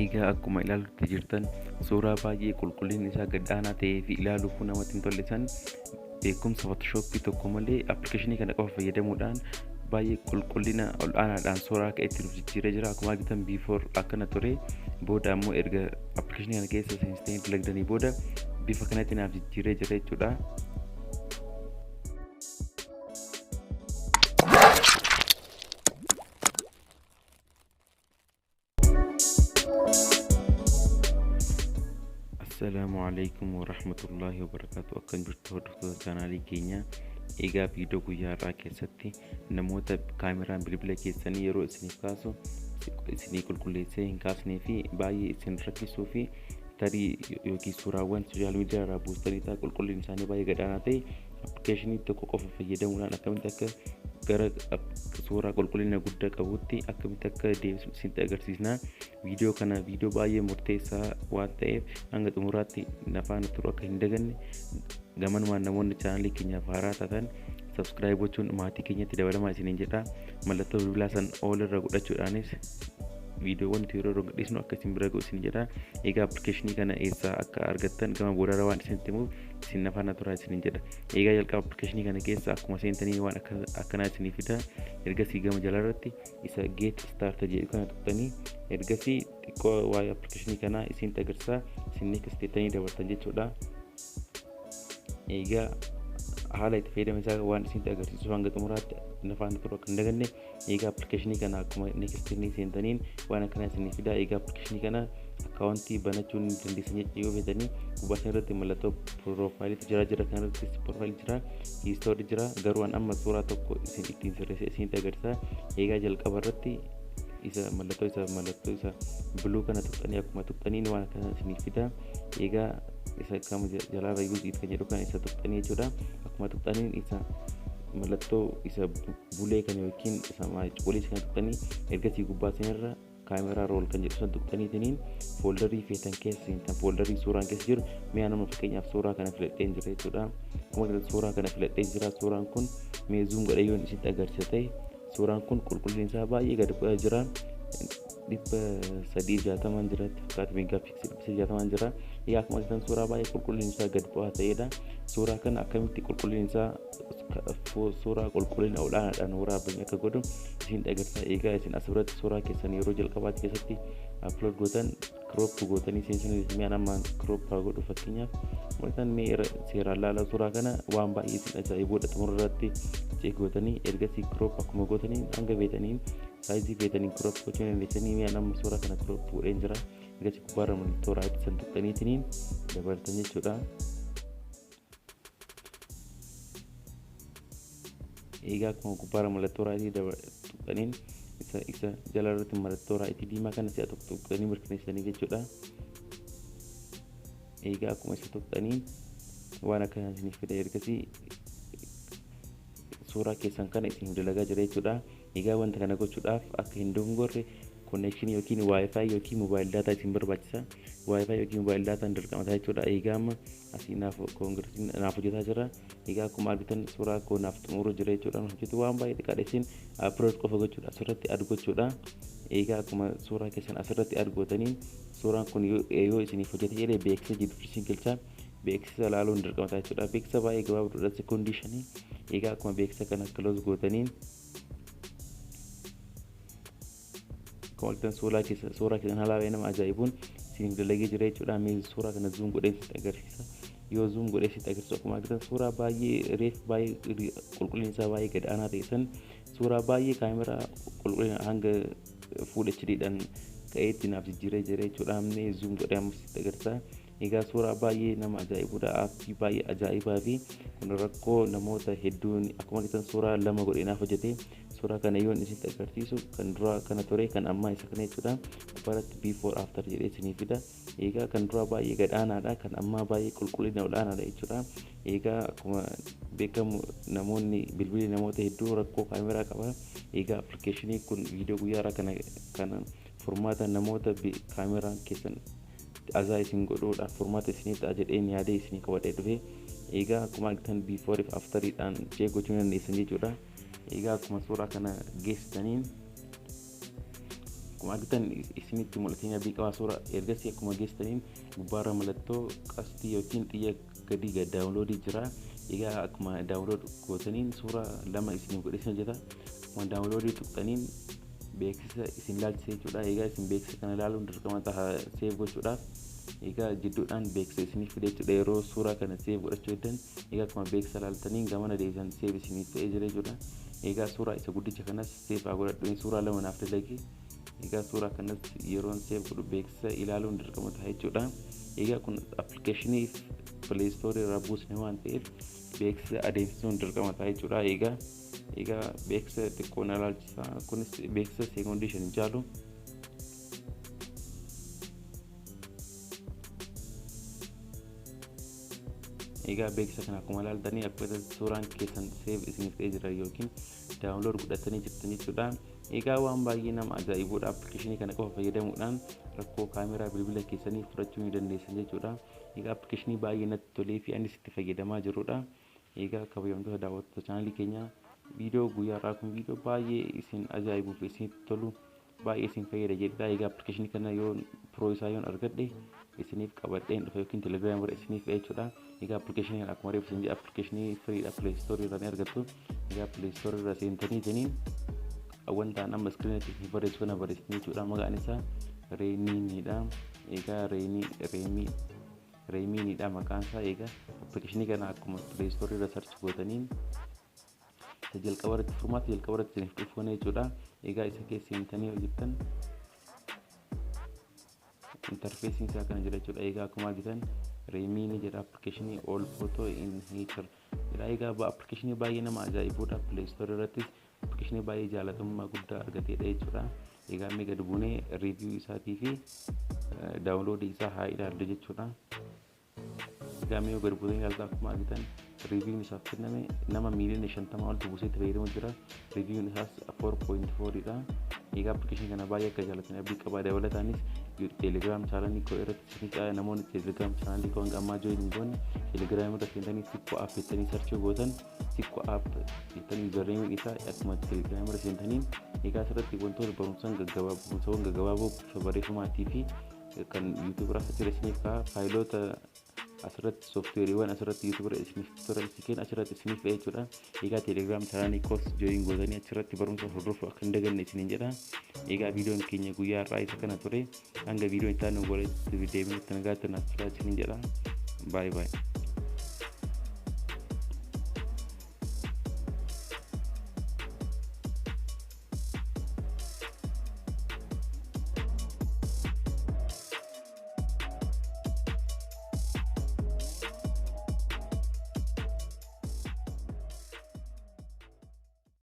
Egaa akkuma ilaalutti jirtan suuraa baay'ee qulqullinni isaa gad aanaa ta'ee fi ilaaluuf namatti hin tollesan beekumsa Photoshop tokko malee appilikeeshinii kana qofa fayyadamuudhaan baay'ee qulqullina ol aanaadhaan suuraa akka itti jijjiiree jira. Akkuma argitan before akkana ture, booda ammoo erga appilikeeshinii kana keessa seensitanii dalagdanii booda bifa kanatti naaf jijjiiree jira jechuudha. Assalamualaikum warahmatullahi wabarakatuh. Akan jirtu channel keenya. Egaa video guyyaa irraa keessatti namoota kaameraan bilbila keessanii yeroo isiniif kaasu isinii qulqulleessee hin kaasnee fi baay'ee isin rakkisuu fi tarii yookiin suuraawwan sooshaal miidiyaa irraa buustanii ta'a qulqullinni isaanii baay'ee gad aanaa ta'e appilikeeshinii tokko qofa fayyadamuudhaan akkamitti akka gara suuraa qulqullina guddaa qabuutti akkamitti akka deemsisitti agarsiisna. Viidiyoo kana viidiyoo baay'ee murteessaa waan ta'eef hanga xumuraatti nafaan turu akka hin daganne gamanumaan namoonni chaanalii keenyaaf haaraa taatan subscribe gochuun maatii keenyatti dabalamaa isiniin jedha. Mallattoo bilbilaa san all irra godhachuudhaanis viidiyoowwan yeroo gadhiisnu akka isin bira ga'u isin jedha. Egaa appilikeeshinii kana eessaa akka argattan gama boodarra waan isinitti himuuf isin nafaana turaa isiniin jedha. Egaa jalqaba appilikeeshinii kana keessa akkuma seentanii waan akkanaa isinii fida. Ergasii gama jalarratti isa get start jedhu kana tuqxanii ergasii xiqqoo waa'ee appilikeeshinii kanaa isinitti agarsiisa. Isin next jettanii dabartan jechuudha. Egaa haala itti fayyadama isaa waan isinitti agarsiisu hanga xumuraatti nafaan turu akka hin daganne. Egaa appilikeeshinii kana akkuma next seentaniin waan akkanaa isinii fida. Egaa appilikeeshinii kana akkaawuntii banachuu ni dandeessan jechuudha. Yoo feetanii gubbaa irratti mallattoo piroofaayilii jira kanarratti piroofaayilii jira, hiistoorii jira. Garuu an amma suuraa tokko isin ittiin sirreessee isinitti agarsiisa. Egaa jalqaba irratti isa mallattoo isa buluu kana tuqxanii akkuma tuqxaniin waan akkanaa isinii fida. Egaa isa kam jalaarra yuuzii kan jedhu kan isa tuqxanii jechuudha. Akkuma tuqxaniin isa mallattoo isa bulee kan yookiin isa cuquliisa kan tuqxanii ergasii gubbaa sanarra kaameraa rool kan jedhu san tuqxaniitiniin fooldarii feetan keessa seentan. Fooldarii suuraan keessa jiru mi'a nama fakkeenyaaf suuraa kana filadheen jira jechuudha. Akkuma suuraa kana filadheen jira. Suuraan kun mee zoom godhee yoon isinitti agarsiisa ta'e suuraan kun qulqullinni isaa baay'ee gad bu'aa jira. 360 jira fakkaata meegaapiksel 360 jira. Egaa akkuma argitan suuraa baay'ee qulqullinni isaa gad bu'aa ta'edha. Suuraa kana akkamitti qulqullinni isaa suuraa qulqullina olaanaadhaan waraabame akka godhu isin agarsiisa. Egaa isin asirratti suuraa keessan yeroo jalqabaatti keessatti upload gootan crop gootanii seensanii mi'a nama crop godhu fakkeenyaaf mul'atan mee seeraan laala suuraa kana waan baay'ee isin ajaa'ibuudha. Xumurratti check gootanii ergasii crop akkuma gootanii hanga beetaniin saayizii beetanii crop gochuu dandeessanii mi'a nama suuraa kana crop godheen jira. Ergasii gubbaarra mallattoo raayit san tuqxaniitiniin dabalatan jechuudha. Egaa akkuma gubbaarra mallattoo raayitii tuqxaniin isa jala irratti mallattoo raayitii diimaa kana si'a tuqxanii mirkaneessanii jechuudha. Egaa akkuma isa tuqxaniin waan akkanaa isiniif fida. Ergasii suuraa keessan kana isin dalagaa jira jechuudha. Egaa wanta kana gochuudhaaf akka hin dogongorre connection yookiin wifi yookiin mobile data isin barbaachisa. Wifi yookiin mobile data dirqama jechuudha. Egaa amma asii naaf hojjetaa jira. Egaa akkuma argitan suuraa koo naaf xumuruu jira jechuudha. Hojjetu waan baay'ee xiqqaadha. Isin upload qofa gochuudha asirratti add gochuudha. Egaa akkuma suuraa keessan asirratti add gootaniin suuraan kun yoo isiniif hojjete jedhee beeksisa jiru galchaa beeksisa laaluun dirqama jechuudha. Beeksisa baay'ee gabaabduudha sekoondii 5. Egaa akkuma beeksisa kana close gootaniin akkuma argitan suuraa keessan haala baay'ee nama ajaa'ibuun isiniif dalagee jira jechuudha. Mee suuraa kana zoom godhee sitti agarsiisa. Yoo zoom godhee sitti agarsiisu akkuma argitan suuraa baay'ee reef baay'ee qulqullinni isaa baay'ee gad aanaa ta'e san suuraa baay'ee kaameraa qulqullina hanga full HD'dhaan ka'eetti naaf jijjiiree jira jechuudha. Mee zoom godhee amma sitti agarsiisa. Egaa suuraa baay'ee nama ajaa'ibuudha. Aappii baay'ee ajaa'ibaa fi kun rakkoo namoota hedduun akkuma argitan suuraa lama godhee naaf hojjete. Suuraa kana yoon isinitti agarsiisu kan dura kana ture kan ammaa isa kana jechuudha. Gubbaarratti before after jedhee isiniif fida. Egaa kan dura baay'ee gad aanaadha, kan ammaa baay'ee qulqullina olaanaadha jechuudha. Egaa akkuma beekamu namoonni bilbilli namoota hedduu rakkoo kaameraa qaba. Egaa appilikeeshinii kun viidiyoo guyyaa kana furmaata namoota kaameraan keessan azaa isin godhuudhaaf furmaata isiniif ta'a jedheen yaadee isinii qabadhee dhufe. Egaa akkuma argitan before fi afteriidhaan check gochuu dandeessan jechuudha. Egaa akkuma suuraa kana geessitaniin akkuma argitan isinitti mul'atee abdii qabaa suuraa ergasii akkuma geessaniin gubbaarra mallattoo qastii yookiin xiyya gadi gad daawunloodii jira. Egaa akkuma daawunlood gootaniin suuraa lama isiniif godhee hojjeta. Akkuma daawunloodii tuqxaniin beeksisa isin ilaalchisa jechuudha. Egaa isin beeksisa kana ilaaluun dirqama ta'a seef gochuudhaaf. Egaa jidduudhaan beeksisa isiniif fide jechuudha yeroo suuraa kana seef godhachuu eddan. Egaa akkuma beeksisa ilaaltaniin gamana deebisan seef isiniif ta'ee jira jechuudha. Egaa suuraa isa guddicha kanas seef haa godhadhu suuraa lama naaf dalagi. Egaa suuraa kanas yeroon seef godhu beeksisa ilaaluun dirqama ta'a jechuudha. Egaa kun appilikeeshinii Play Store irraa buusne waan ta'eef beeksisa adeemsisuun dirqama ta'a jechuudha. Egaa beeksisa xiqqoon ilaalchisa kunis beeksisa seekondii 5 caalu. Egaa beeksisa kana akkuma ilaaltanii akka suuraan keessan seef isiniif ta'ee jira yookiin daawunlood godhatanii jirtan jechuudha. Egaa waan baay'ee nama ajaa'ibuudha. Appilikeeshinii kana qofa fayyadamuudhaan rakkoo kaameraa bilbila keessanii fudhachuu ni dandeessan jechuudha. Egaa appilikeeshinii baay'ee natti tolee fi anis itti fayyadamaa jirudha. Egaa kabajamtoota daawwattoota chaanalii keenyaa viidiyoo guyyaa irraa kun viidiyoo baay'ee isin ajaa'ibuuf isinitti tolu baay'ee isin fayyada jedha. Egaa appilikeeshinii kana yoo piroo isaa yoon argadhe isiniif qabadheen dhufa yookiin telegiraam irra isiniif jechuudha. Egaa appilikeeshinii kana akkuma reefu isin jedha appilikeeshinii firiidha Play Store irraa ni argattu. Egaa Play Store irra seentanii jeniin wanta amma iskiriinitti ni barreessu kana barreessanii jechuudha. Maqaan isaa Reemiinidha. Egaa Reemiinidha maqaan isaa. Egaa appilikeeshinii kana akkuma Play Store irra search gootaniin jalqaba irratti furmaata jalqaba irratti isiniif dhufu jechuudha. Egaa isa keessa seentanii hojjettan interfeesiin isaa kana jira jechuudha. Egaa akkuma argitan Reemiin jedha appilikeeshinii all photo in nature jedha. Egaa appilikeeshinii baay'ee nama ajaa'ibuudha. Play Store irrattis appilikeeshinii baay'ee jaalatamummaa guddaa argateedha jechuudha. Egaa mee gad buunee riiviyuu isaatii fi daawunloodii isaa haa ilaallu jechuudha. Egaa mee gad buunee ilaalta akkuma argitan riiviyuun isaaf kenname nama miiliyoona 50 oltu buuseetti fayyadamu jira. Riiviyuun isaas 4.4 dha. Egaa appilikeeshinii kana baay'ee akka jaalatanii abdii qabaa. Dabalataanis telegiraam chaanalii koo irratti namoonni telegiraam chaanalii koo hanga ammaa jooyin hin goone telegiraam irra seentanii Sikko app jettanii sarchii gootan Sikko app jettanii yuuzarneemiin isaa akkuma telegiraam irra seentaniin egaa asirratti wantoota barumsawwan gaggabaaboo bifa barreeffamaatii fi kan yuutuub irraa asirra isiniif ka'a faayilota asirratti sooftiweeriiwwan asirratti yuutuub irra isiniif tutoriaalii kenna asirratti isiniif jechuudha. Egaa telegiraam chaanalii koos jooyin gootanii achirratti barumsa hordofuu akka hin daganne isiniin jedha. Egaa viidiyoon keenya guyyaa irraa isa kana ture. Hanga viidiyoon itti aanu walitti deebinutti nagaatti naaf filaa isiniin jedha. Baay'ee.